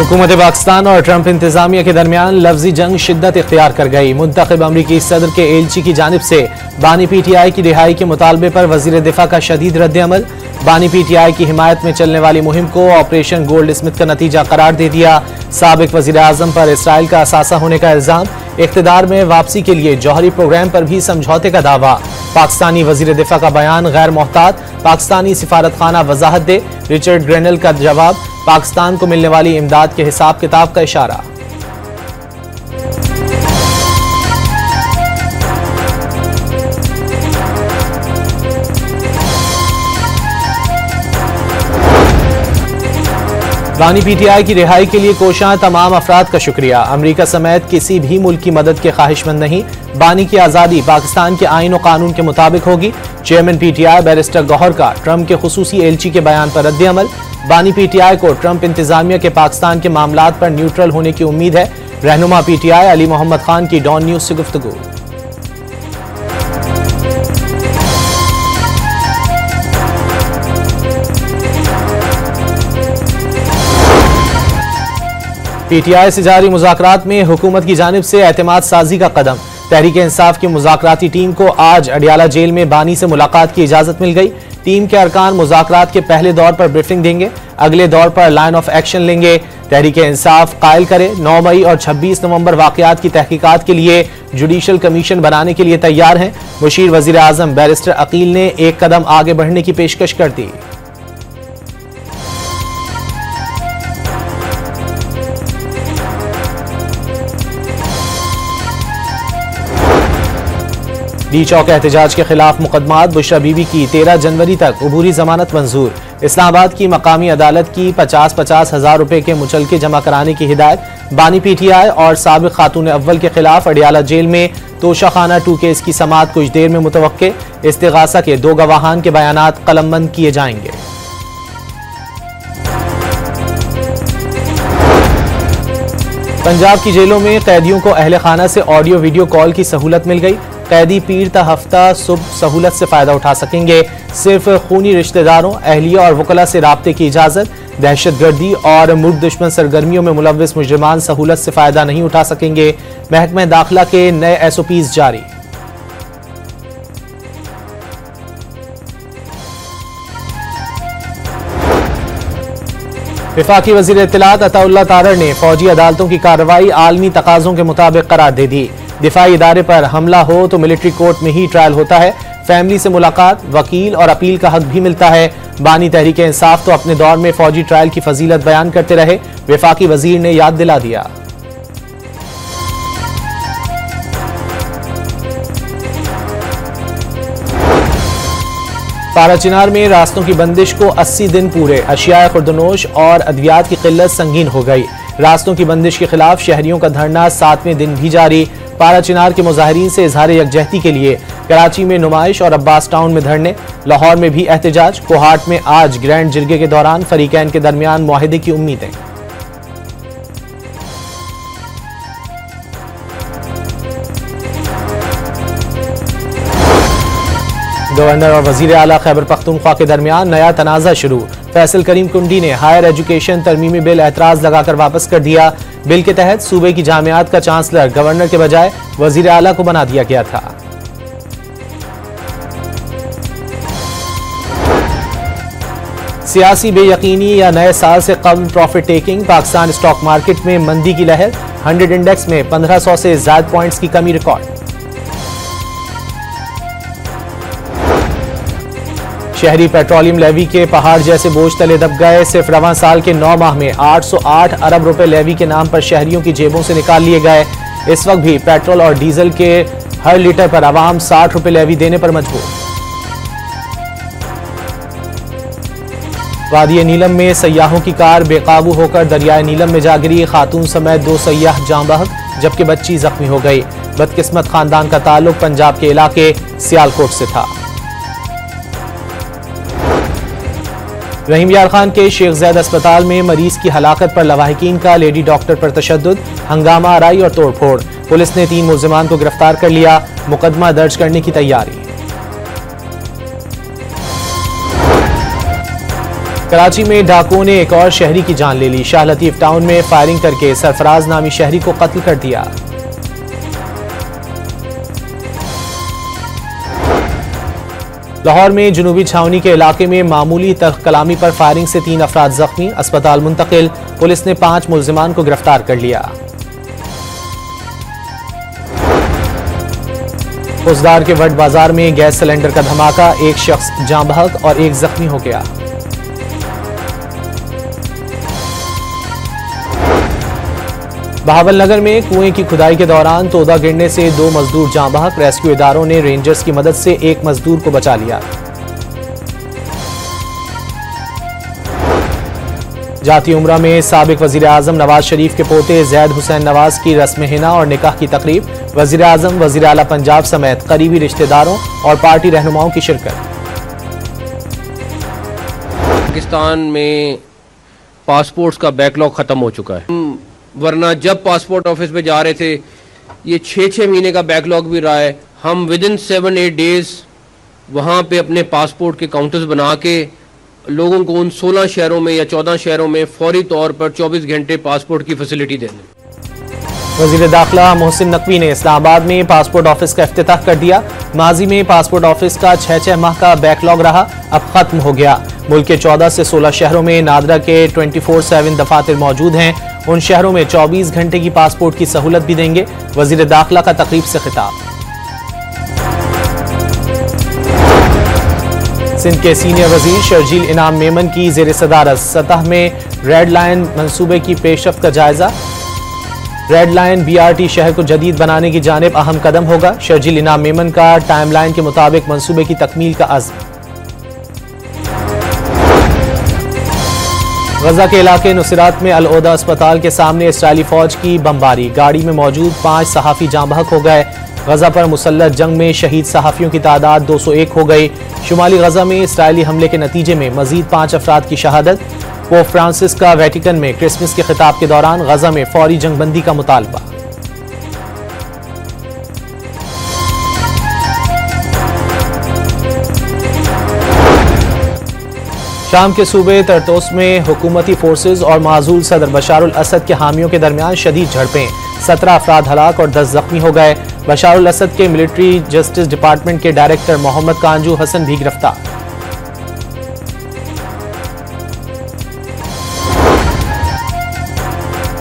हुकूमत पाकिस्तान और ट्रंप इंतजामिया के दरमियान लफ्जी जंग शिद्दत इख्तियार कर गई। मुंतखब अमरीकी सदर के एलची की जानिब से बानी पीटीआई की रिहाई के मुतालबे पर वजीर दिफा का शदीद रद्द-ए-अमल। बानी पीटीआई की हिमायत में चलने वाली मुहिम को ऑपरेशन गोल्ड स्मिथ का नतीजा करार दे दिया। साबिक वजीर आजम पर इसराइल का असासा होने का इल्जाम। इख्तिदार में वापसी के लिए जौहरी प्रोग्राम पर भी समझौते का दावा। पाकिस्तानी वजीर दिफा का बयान गैर मोहतात, पाकिस्तानी सिफारत खाना वजाहत दे। रिचर्ड ग्रेनल का जवाब, पाकिस्तान को मिलने वाली इमदाद के हिसाब किताब का इशारा। बानी पीटीआई की रिहाई के लिए कोशां तमाम अफराद का शुक्रिया। अमरीका समेत किसी भी मुल्क की मदद के ख्वाहिशमंद नहीं। बानी की आज़ादी पाकिस्तान के आईन और कानून के मुताबिक होगी। चेयरमैन पीटीआई बैरिस्टर गौहर का ट्रंप के खुसूसी एलची के बयान पर रद्द-ए-अमल। बानी पीटीआई को ट्रंप इंतजामिया के पाकिस्तान के मामलात पर न्यूट्रल होने की उम्मीद है। रहनुमा पीटीआई अली मोहम्मद खान की डॉन न्यूज से गुफ्तगू। पीटीआई से जारी मुज़ाकरात में हुकूमत की जानिब से एतमाद साजी का कदम। तहरीक इंसाफ की मुज़ाकराती टीम को आज अडियाला जेल में बानी से मुलाकात की इजाजत मिल गई। टीम के अरकान मुज़ाकरात के पहले दौर पर ब्रीफिंग देंगे, अगले दौर पर लाइन ऑफ एक्शन लेंगे। तहरीक इंसाफ कायल करे 9 मई और 26 नवंबर वाक़यात की तहकीकात के लिए जुडिशल कमीशन बनाने के लिए तैयार हैं। मुशीर वज़ीर आज़म बैरिस्टर अकील ने एक कदम आगे बढ़ने की पेशकश कर दी। डी चौक एहतजाज के खिलाफ मुकदमात। बुशरा बीबी की 13 जनवरी तक अबूरी जमानत मंजूर। इस्लामाबाद की मकामी अदालत की 50-50 हजार रुपए के मुचलके जमा कराने की हिदायत। बानी पीटीआई और साबिक खातून अव्वल के खिलाफ अडियाला जेल में तोशाखाना 2 केस की समाअत कुछ देर में मुतवक्के। इस्तिगासा के 2 गवाहान के बयानात कलमबंद किए जाएंगे। पंजाब की जेलों में कैदियों को अहले खाना से ऑडियो वीडियो कॉल की सहूलत मिल गई। कैदी पीर ता हफ्ता सुबह सहूलत से फायदा उठा सकेंगे। सिर्फ खूनी रिश्तेदारों, अहलिया और वकला से राब्ते की इजाजत। दहशतगर्दी और मुल्क दुश्मन सरगर्मियों में मुलव्विस मुजरिमान सहूलत से फायदा नहीं उठा सकेंगे। महकमा दाखिला के नए SOPs जारी। वफाकी वज़ीर इत्तलात अताउल्लाह तारड़ ने फौजी अदालतों की कार्रवाई आलमी तकाज़ों के मुताबिक करार दे दी। दिफाई इदारे पर हमला हो तो मिलिट्री कोर्ट में ही ट्रायल होता है। फैमिली से मुलाकात, वकील और अपील का हक भी मिलता है। बानी तहरीक इंसाफ तो अपने दौर में फौजी ट्रायल की फजीलत बयान करते रहे। वफाकी वजीर ने याद दिला दिया। पाराचिनार में रास्तों की बंदिश को 80 दिन पूरे। अशिया खुर्दनोश और अद्वियात की किल्लत संगीन हो गई। रास्तों की बंदिश के खिलाफ शहरियों का धरना 7वें दिन भी जारी। पाराचिनार के मुजाहिरीन से इजहार यकजहती के लिए कराची में नुमाइश और अब्बास टाउन में धरने। लाहौर में भी एहतजाज। कोहाट में आज ग्रैंड जिरगे के दौरान फरीकैन के दरमियान मुआहिदे की उम्मीदें। गवर्नर और वजीर आला खैबर पख्तूनख्वा के दरमियान नया तनाज़ा शुरू। फैसल करीम कुंडी ने हायर एजुकेशन तरमीमी बिल एतराज़ लगाकर वापस कर दिया। बिल के तहत सूबे की जामियात का चांसलर गवर्नर के बजाय वजीर आला को बना दिया गया था। सियासी बेयकीनी या नए साल से कबल profit taking. Pakistan stock market में मंदी की लहर। 100 इंडेक्स में 1500 से ज्यादा पॉइंट्स की कमी रिकॉर्ड। शहरी पेट्रोलियम लेवी के पहाड़ जैसे बोझ तले दब गए। सिर्फ रवां साल के 9 माह में 808 अरब रुपए लेवी के नाम पर शहरियों की जेबों से निकाल लिए गए। इस वक्त भी पेट्रोल और डीजल के हर लीटर पर आवाम 60 रुपए लेवी देने पर मजबूर। वादी नीलम में सयाहों की कार बेकाबू होकर दरियाए नीलम में जा गिरी। खातून समेत 2 सयाह जाँ बहक जबकि बच्ची जख्मी हो गई। बदकिस्मत खानदान का ताल्लुक पंजाब के इलाके सियालकोट से था। रहीम यार खान के शेख ज़ैद अस्पताल में मरीज की हलाकत पर लवाहिकीन का लेडी डॉक्टर पर तशद्दुद। हंगामा आराई और तोड़फोड़। पुलिस ने 3 मुल्जिमान को गिरफ्तार कर लिया। मुकदमा दर्ज करने की तैयारी। कराची में डाकुओं ने एक और शहरी की जान ले ली। शाह लतीफ टाउन में फायरिंग करके सरफराज नामी शहरी को कत्ल कर दिया। लाहौर में जुनूबी छावनी के इलाके में मामूली तल्ख कलामी पर फायरिंग से 3 अफराद जख्मी, अस्पताल मुंतकिल। पुलिस ने 5 मुल्जिमान को गिरफ्तार कर लिया। फौजदार के वट बाजार में गैस सिलेंडर का धमाका, एक शख्स जाँ बहक और एक जख्मी हो गया। बहावलनगर में कुएं की खुदाई के दौरान तोदा गिरने से 2 मजदूर जाँ बहक, रेस्क्यू इदारों ने रेंजर्स की मदद से 1 मजदूर को बचा लिया। जाती उम्रा में साबिक वजीर आजम नवाज शरीफ के पोते जैद हुसैन नवाज की रस्म हिना और निकाह की तकरीब, वजीर आजम, वजीर आला पंजाब समेत करीबी रिश्तेदारों और पार्टी रहनुमाओं की शिरकत। पाकिस्तान में पासपोर्ट्स का बैकलॉग खत्म हो चुका है, वरना जब पासपोर्ट ऑफिस में जा रहे थे ये 6-6 महीने का बैकलॉग भी रहा है। हम विदिन 7-8 डेज वहाँ पे अपने पासपोर्ट के काउंटर्स बना के लोगों को उन 16 शहरों में या 14 शहरों में फौरी तौर पर 24 घंटे पासपोर्ट की फैसिलिटी दे दें। वजीर दाखिला मोहसिन नकवी ने इस्लामाबाद में पासपोर्ट ऑफिस का इफ्तिताह कर दिया। माजी में पासपोर्ट ऑफिस का 6-6 माह का बैकलॉग रहा, अब खत्म हो गया। मुल्क के 14 से 16 शहरों में नादरा के 24/7 दफातर मौजूद हैं। उन शहरों में 24 घंटे की पासपोर्ट की सहूलत भी देंगे। वजीर दाखिला का तकरीब से खिताब। सिंध के सीनियर वजीर शर्जील इनाम मेमन की जेर सदारत सतह में रेड लाइन मंसूबे की पेशरफ्त का जायजा। रेड लाइन BRT शहर को जदीद बनाने की जानिब अहम कदम होगा। शर्जील इनाम मेमन का टाइमलाइन के मुताबिक मंसूबे की तकमील का अज़्म। गजा के इलाके नुसरात में अल-ओदा अस्पताल के सामने इसराइली फौज की बमबारी, गाड़ी में मौजूद 5 सहाफ़ी जाँ बहक हो गए। गजा पर मुसल्लत जंग में शहीद सहाफ़ियों की तादाद 201 हो गई। शुमाली गजा में इसराइली हमले के नतीजे में मजीद 5 अफराद की शहादत। पोप फ्रांसिस का वेटिकन में क्रिसमस के खिताब के दौरान गजा में फौरी जंगबंदी का मुतालबा। शाम के सूबे तरतोस में हुकूमती फोर्सेज और माजूल सदर बशारुल असद के हामियों के दरमियान शदीद झड़पें, 17 अफराद हलाक और 10 जख्मी हो गए। बशारुल असद के मिलिट्री जस्टिस डिपार्टमेंट के डायरेक्टर मोहम्मद कांजू हसन भी गिरफ्तार।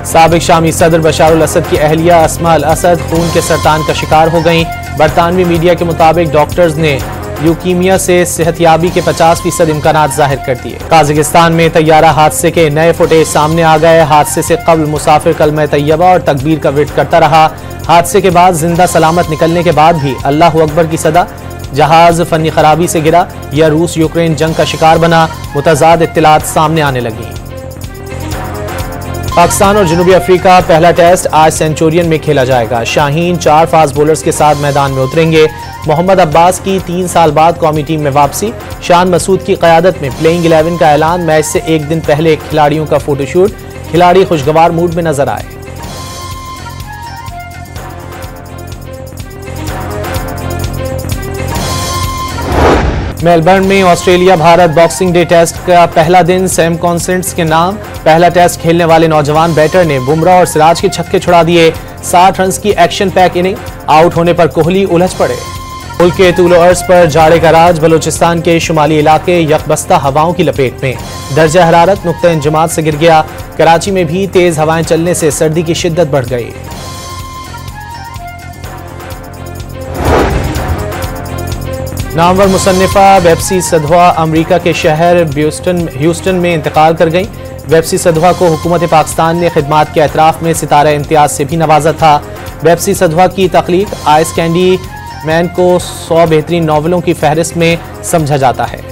साबिक शामी सदर बशारुल असद की अहलिया अस्मा अल असद खून के सरतान का शिकार हो गईं। बरतानवी मीडिया के मुताबिक डॉक्टर्स ने ल्यूकीमिया से सेहतयाबी के 50% इम्कानात जाहिर कर दिए। काजाकिस्तान में तैयारा हादसे के नए फुटेज सामने आ गए। हादसे से कबल मुसाफिर कलमा तैयबा और तकबीर का विर्द करता रहा। हादसे के बाद जिंदा सलामत निकलने के बाद भी अल्लाह अकबर की सदा। जहाज फनी खराबी से गिरा या रूस यूक्रेन जंग का शिकार बना, मुतजाद इत्तलात सामने आने लगी। पाकिस्तान और जनूबी अफ्रीका पहला टेस्ट आज सेंचुरियन में खेला जाएगा। शाहीन 4 फास्ट बॉलर्स के साथ मैदान में उतरेंगे। मोहम्मद अब्बास की 3 साल बाद कौमी टीम में वापसी। शान मसूद की क़यादत में प्लेइंग 11 का ऐलान। मैच से एक दिन पहले खिलाड़ियों का फोटोशूट। खिलाड़ी खुशगवार मूड में नजर आए। मेलबर्न में Australia Bharat Boxing Day test का पहला दिन सैम कॉन्सेंट्स के नाम। पहला टेस्ट खेलने वाले नौजवान बैटर ने बुमराह और सिराज के छक्के छुड़ा दिए। 60 रन की एक्शन पैक इनिंग। आउट होने पर कोहली उलझ पड़े। मुल्क के तूलो अर्ज पर जाड़े का राज। बलोचिस्तान के शुमाली इलाके यकबस्ता हवाओं की लपेट में। दर्जा हरारत नुक्ता इंजमात से गिर गया। कराची में भी तेज हवाएं चलने से सर्दी की शिद्दत बढ़ गई। नामवर मुसन्निफा वेप्सी सधवा अमरीका के शहर ह्यूस्टन में इंतकाल कर गई। वेप्सी सधवा को हुकूमत पाकिस्तान ने खिदमात के एतराफ़ में सितारा इम्तियाज से भी नवाजा था। वेप्सी सधवा की तख्लीक आइस कैंडी मैन को 100 बेहतरीन नावलों की फहरिस्त में समझा जाता है।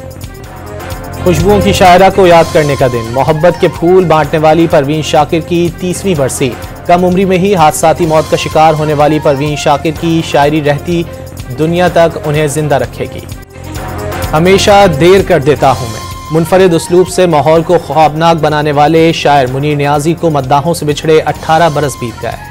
खुशबुओं की शायरा को याद करने का दिन। मोहब्बत के फूल बांटने वाली परवीन शाकिर की 30वीं बरसी। कम उम्री में ही हादसाती मौत का शिकार होने वाली परवीन शाकिर की शायरी रहती दुनिया तक उन्हें जिंदा रखेगी। हमेशा देर कर देता हूँ मैं। मुनफरिद उसलूब से माहौल को ख्वाबनाक बनाने वाले शायर मुनीर नियाजी को मद्दाहों से बिछड़े 18 बरस बीत गए।